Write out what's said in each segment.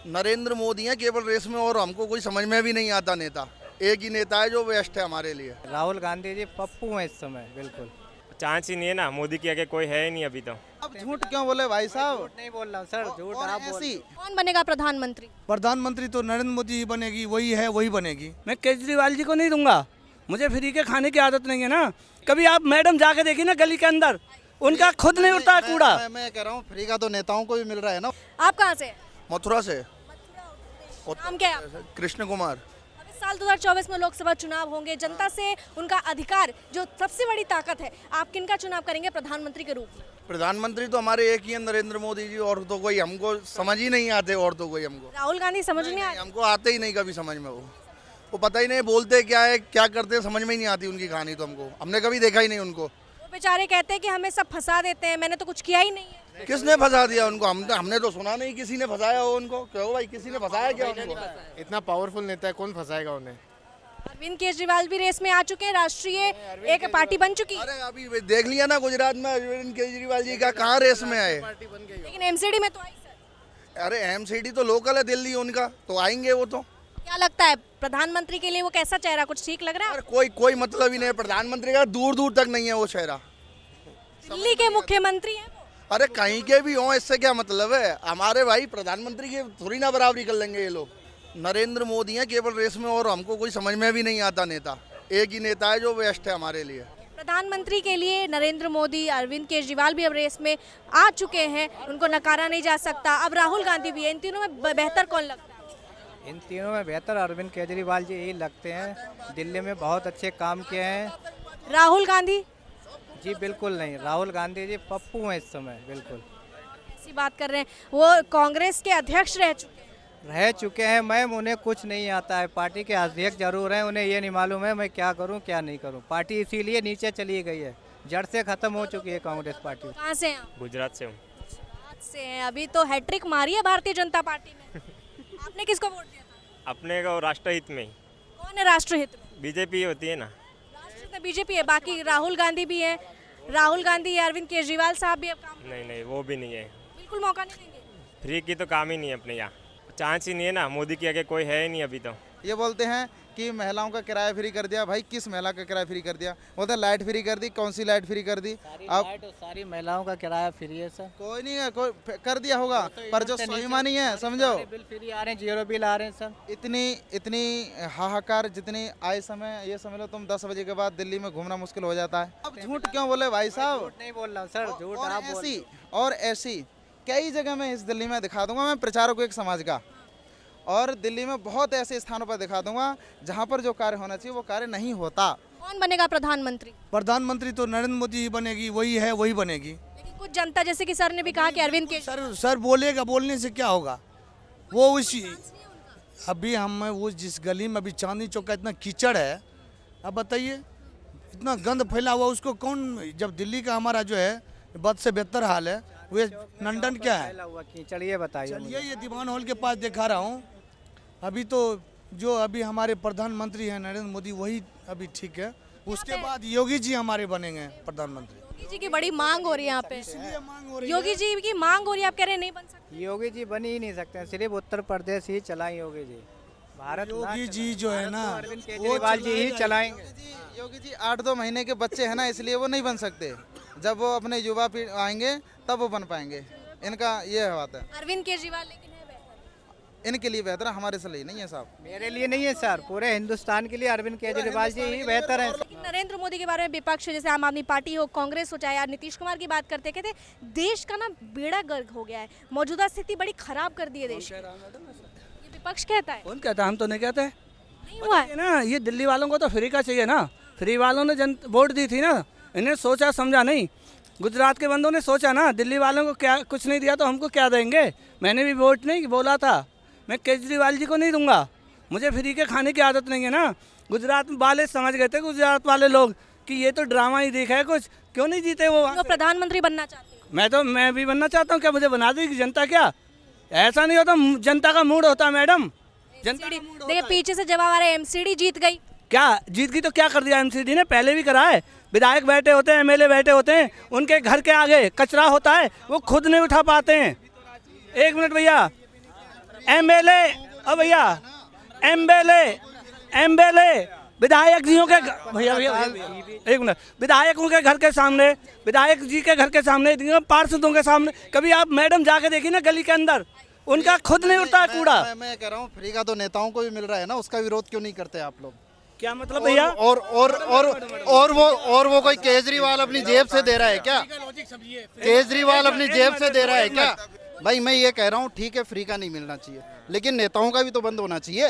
नरेंद्र मोदी हैं केवल रेस में, और हमको कोई समझ में भी नहीं आता नेता। एक ही नेता है जो बेस्ट है हमारे लिए। राहुल गांधी जी पप्पू हैं इस समय, बिल्कुल चांस ही नहीं है ना, मोदी के आगे कोई है ही नहीं अभी तो। अब झूठ क्यों बोले भाई साहब? झूठ नहीं बोल रहा हूँ सर, झूठ आप बोल रहे हैं। कौन बनेगा प्रधानमंत्री? प्रधानमंत्री तो नरेंद्र मोदी ही बनेगी, वही है वही बनेगी। मैं केजरीवाल जी को नहीं दूंगा, मुझे फ्री के खाने की आदत नहीं है ना। कभी आप मैडम जाके देखिए ना गली के अंदर, उनका खुद नहीं उठता है कूड़ा। मैं कह रहा हूँ फ्री का तो नेताओं को भी मिल रहा है ना। आप कहाँ से हैं? मथुरा से। नाम क्या है आपका? कृष्ण कुमार। अब इस साल 2024 में लोकसभा चुनाव होंगे, जनता से उनका अधिकार जो सबसे बड़ी ताकत है, आप किनका चुनाव करेंगे प्रधानमंत्री के रूप में? प्रधानमंत्री तो हमारे एक ही है, नरेंद्र मोदी जी, और तो कोई हमको समझ ही नहीं आते। और तो कोई हमको राहुल गांधी समझ नहीं आए? हमको आते ही नहीं कभी समझ में। वो पता ही नहीं बोलते क्या है, क्या करते हैं, समझ में ही नहीं आती उनकी कहानी। तो हमने कभी देखा ही नहीं उनको। वो बेचारे कहते हैं कि हमें सब फंसा देते हैं, मैंने तो कुछ किया ही नहीं है। किसने फंसा दिया उनको? हमने तो सुना नहीं किसी ने फंसाया हो उनको। क्यों भाई, किसी ने फंसाया क्या उनको? इतना पावरफुल नेता है, कौन फंसाएगा उन्हें? अरविंद केजरीवाल भी रेस में आ चुके हैं, राष्ट्रीय एक पार्टी बन चुकी है। अरे अभी देख लिया ना गुजरात में, अरविंद केजरीवाल जी का कहाँ रेस में आए। लेकिन एमसीडी में तो आई सर। अरे एमसीडी तो लोकल है दिल्ली उनका, तो आएंगे वो तो। क्या लगता है प्रधानमंत्री के लिए वो कैसा चेहरा, कुछ ठीक लग रहा है? अरे कोई मतलब ही नहीं है प्रधानमंत्री का, दूर दूर तक नहीं है वो चेहरा। दिल्ली के मुख्यमंत्री हैं वो। अरे कहीं के भी हों, इससे क्या मतलब है? हमारे भाई प्रधानमंत्री की थोड़ी ना बराबरी कर लेंगे ये लोग। नरेंद्र मोदी हैं केवल रेस में, और हमको कोई समझ में भी नहीं आता नेता। एक ही नेता है जो बेस्ट है हमारे लिए। प्रधानमंत्री के लिए नरेंद्र मोदी, अरविंद केजरीवाल भी अब रेस में आ चुके हैं, उनको नकारा नहीं जा सकता। अब राहुल गांधी भी है। इन तीनों में बेहतर कौन लगता है? इन तीनों में बेहतर अरविंद केजरीवाल जी ही लगते हैं। दिल्ली में बहुत अच्छे काम किए हैं। राहुल गांधी जी बिल्कुल नहीं, राहुल गांधी जी पप्पू हैं इस समय, बिल्कुल ऐसी बात कर रहे हैं। वो कांग्रेस के अध्यक्ष रह चुके हैं। मैम उन्हें कुछ नहीं आता है, पार्टी के अध्यक्ष जरूर हैं, उन्हें ये नहीं मालूम है मैं क्या करूं क्या नहीं करूं। पार्टी इसीलिए नीचे चली गई है, जड़ से खत्म हो चुकी है कांग्रेस पार्टी। कहाँ से हैं आप? गुजरात से हूँ। गुजरात से हैं। अभी तो हैट्रिक मारी है भारतीय जनता पार्टी में। आपने किसको वोट दिया था? अपने को राष्ट्रहित में ही कौन है राष्ट्रहित में? बीजेपी होती है ना। राष्ट्रहित में बीजेपी है, बाकी राहुल गांधी भी है। राहुल गांधी या अरविंद केजरीवाल साहब भी अब काम नहीं वो भी नहीं है। बिल्कुल मौका नहीं देंगे। फ्री की तो काम ही नहीं है अपने यहाँ, चांस ही नहीं है ना, मोदी के आगे कोई है ही नहीं अभी तो। ये बोलते हैं कि महिलाओं का किराया फ्री कर दिया। भाई किस महिला का किराया फ्री कर दिया? बोलते हैं लाइट फ्री कर दी। कौन सी लाइट फ्री कर दी? अब सारी महिलाओं का किराया फ्री है सर। कोई नहीं है, कोई कर दिया होगा, पर जो स्वाभिमानी है समझो, बिल फ्री आ रहे हैं, 0 बिल आ रहे हैं सर। इतनी हाहाकार जितनी आए समय, ये समझ लो तुम 10 बजे के बाद दिल्ली में घूमना मुश्किल हो जाता है। अब झूठ क्यों बोले भाई साहब? झूठ नहीं बोल रहा हूँ सर, झूठ आप बोल रहे हैं। और ऐसी कई जगह मैं इस दिल्ली में दिखा दूंगा। मैं प्रचारक हूं एक समाज का, और दिल्ली में बहुत ऐसे स्थानों पर दिखा दूंगा जहां पर जो कार्य होना चाहिए वो कार्य नहीं होता। कौन बनेगा प्रधानमंत्री? प्रधानमंत्री तो नरेंद्र मोदी ही बनेगी, वही है वही बनेगी। लेकिन कुछ जनता, जैसे कि सर ने भी कहा कि अरविंद केजरीवाल। सर बोलेगा, बोलने से क्या होगा? वो उसी अभी हम वो जिस गली में अभी चांदनी चौक का इतना कीचड़ है, अब बताइए इतना गंद फैला हुआ, उसको कौन? जब दिल्ली का हमारा जो है बद से बेहतर हाल है, वे लंदन क्या है? कीचड़ ये बताइए। चलिए ये दीवान हॉल के पास दिखा रहा हूँ। अभी तो जो अभी हमारे प्रधानमंत्री हैं नरेंद्र मोदी, वही अभी ठीक है। उसके बाद योगी जी हमारे बनेंगे प्रधानमंत्री। योगी जी की बड़ी मांग हो रही है यहाँ पे। इसलिए मांग हो रही योगी जी की मांग हो रही है, आप कह रहे हैं नहीं बन सकते? योगी जी बन ही नहीं सकते हैं, सिर्फ उत्तर प्रदेश ही चलाएं योगी जी। भारत योगी जी जो है ना, अरविंद केजरीवाल जी ही चलाएंगे। योगी जी 8-2 महीने के बच्चे हैं ना, इसलिए वो नहीं बन सकते। जब वो अपने युवा पीढ़ी आएंगे तब वो बन पाएंगे। इनका ये बात है। अरविंद केजरीवाल लेकिन है बेहतर। इनके लिए बेहतर है, हमारे से लिए नहीं है साहब। मेरे लिए नहीं है सर, पूरे हिंदुस्तान के लिए अरविंद केजरीवाल जी ही बेहतर है। लेकिन नरेंद्र मोदी के बारे में विपक्ष, जैसे आम आदमी पार्टी हो, कांग्रेस हो, चाहे नीतीश कुमार की बात करते, कहते देश का ना बेड़ा गर्क हो गया है, मौजूदा स्थिति बड़ी खराब कर दी है देश की। ये विपक्ष कहता है। कौन कहता है? हम तो नहीं कहते। नहीं हुआ है। ना ये दिल्ली वालों को तो फ्री का चाहिए ना, फ्री वालों ने वोट दी थी ना, इन्हें सोचा समझा नहीं। गुजरात के बंदों ने सोचा ना, दिल्ली वालों को क्या कुछ नहीं दिया तो हमको क्या देंगे। मैंने भी वोट नहीं बोला था, मैं केजरीवाल जी को नहीं दूंगा, मुझे फ्री के खाने की आदत नहीं है ना। गुजरात वाले समझ गए थे, गुजरात वाले लोग, कि ये तो ड्रामा ही देखा है कुछ, क्यों नहीं जीते वो। वो प्रधानमंत्री बनना चाहते हैं। मैं भी बनना चाहता हूँ, क्या मुझे बना देगी जनता? क्या ऐसा नहीं होता, जनता का मूड होता मैडम, जनता का मूड देखिए पीछे से जवाब आ रहा है, एमसीडी जीत गई। क्या जीत गई तो क्या कर दिया एमसीडी ने? पहले भी करा है। विधायक बैठे होते हैं, एमएलए बैठे होते हैं, उनके घर के आगे कचरा होता है, वो खुद नहीं उठा पाते हैं। एक मिनट भैया, एमएलए, अब भैया एमएलए विधायक जियों के भैया एक मिनट, विधायकों के घर के सामने, विधायक जी के घर के सामने, पार्षदों के सामने, कभी आप मैडम जाके देखिए ना गली के अंदर, उनका खुद नहीं उठता है कूड़ा। मैं कह रहा हूँ फ्री का तो नेताओं को भी मिल रहा है ना, उसका विरोध क्यों नहीं करते आप लोग? क्या मतलब भैया? और वो कोई केजरीवाल अपनी जेब से दे रहा है क्या? केजरीवाल अपनी जेब से दे रहा है क्या? भाई मैं ये कह रहा हूँ ठीक है फ्री का नहीं मिलना चाहिए, लेकिन नेताओं का भी तो बंद होना चाहिए।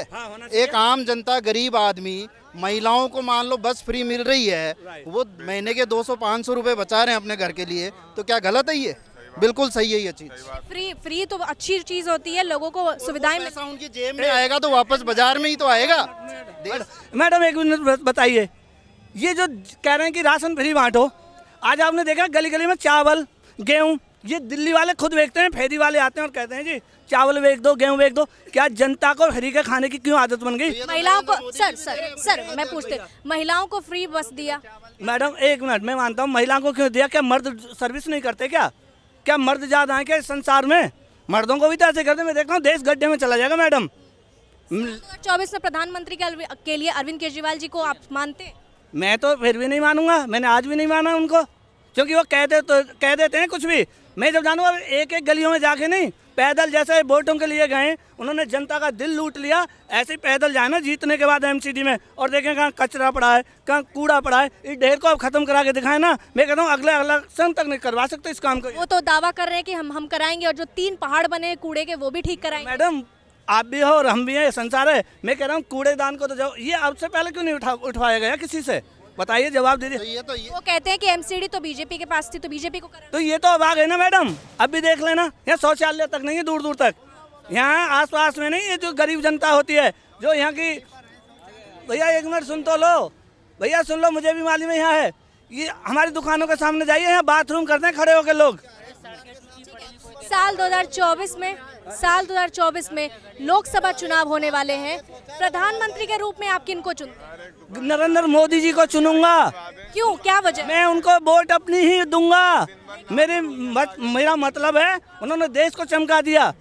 एक आम जनता, गरीब आदमी, महिलाओं को मान लो बस फ्री मिल रही है, वो महीने के 200-500 रुपए बचा रहे हैं अपने घर के लिए, तो क्या गलत है ये? बिल्कुल सही है ये चीज। फ्री तो अच्छी चीज होती है, लोगों को सुविधाएं पैसा उनकी जेब में आएगा तो वापस बाजार में ही तो आएगा। मैडम एक मिनट बताइए, ये जो कह रहे हैं कि राशन फ्री बांटो, आज आपने देखा गली गली में चावल गेहूं, ये दिल्ली वाले खुद बेचते हैं, फेरी वाले आते हैं और कहते हैं जी चावल बेच दो, गेहूं बेच दो। क्या जनता को फ्री के खाने की क्यों आदत बन गई? महिलाओं को सर मैं पूछते, महिलाओं को फ्री बस दिया। मैडम एक मिनट, मैं मानता हूँ महिलाओं को क्यों दिया, क्या मर्द सर्विस नहीं करते क्या मर्द ज्यादा है क्या इस संसार में? मर्दों को भी तो ऐसे करते, मैं देख रहा हूँ देश गड्ढे में चला जाएगा। मैडम 2024 में प्रधानमंत्री के लिए अरविंद केजरीवाल जी को आप मानते हैं? मैं तो फिर भी नहीं मानूंगा, मैंने आज भी नहीं माना उनको, क्योंकि वो कह देते हैं कुछ भी। मैं जब जानूंगा एक गलियों में जाके नहीं, पैदल जैसे वोटों के लिए गए, उन्होंने जनता का दिल लूट लिया, ऐसे ही पैदल जाए ना जीतने के बाद एमसीडी में, और देखें कहाँ कचरा पड़ा है, कहाँ कूड़ा पड़ा है, इस ढेर को अब खत्म करा के दिखाएं ना। मैं कहता हूँ अगले इलेक्शन तक नहीं करवा सकते इस काम को। वो तो दावा कर रहे हैं कि हम कराएंगे, और जो 3 पहाड़ बने हैं कूड़े के वो भी ठीक कराएंगे। मैडम आप भी हो और हम भी हैं, संसार है। मैं कह रहा हूँ कूड़ेदान को तो जाओ, ये आपसे पहले क्यों नहीं उठवाया गया किसी से? बताइए, जवाब दीजिए। वो कहते हैं कि एमसीडी तो बीजेपी के पास थी, तो बीजेपी को करा। तो ये तो अब आ गए ना मैडम, अब भी देख लेना, यहाँ शौचालय तक नहीं है दूर दूर तक, यहाँ आसपास में नहीं। ये जो गरीब जनता होती है जो यहाँ की, भैया एक मिनट सुन तो लो, भैया सुन लो, मुझे भी मालूम है यहाँ है, ये हमारी दुकानों के सामने जाइए, यहाँ बाथरूम करते हैं खड़े होकर लोग। साल 2024 में लोकसभा चुनाव होने वाले हैं, प्रधानमंत्री के रूप में आप किनको चुनते? नरेंद्र मोदी जी को चुनूंगा। क्यों, क्या वजह? मैं उनको वोट अपनी ही दूंगा। मेरा मतलब है उन्होंने देश को चमका दिया।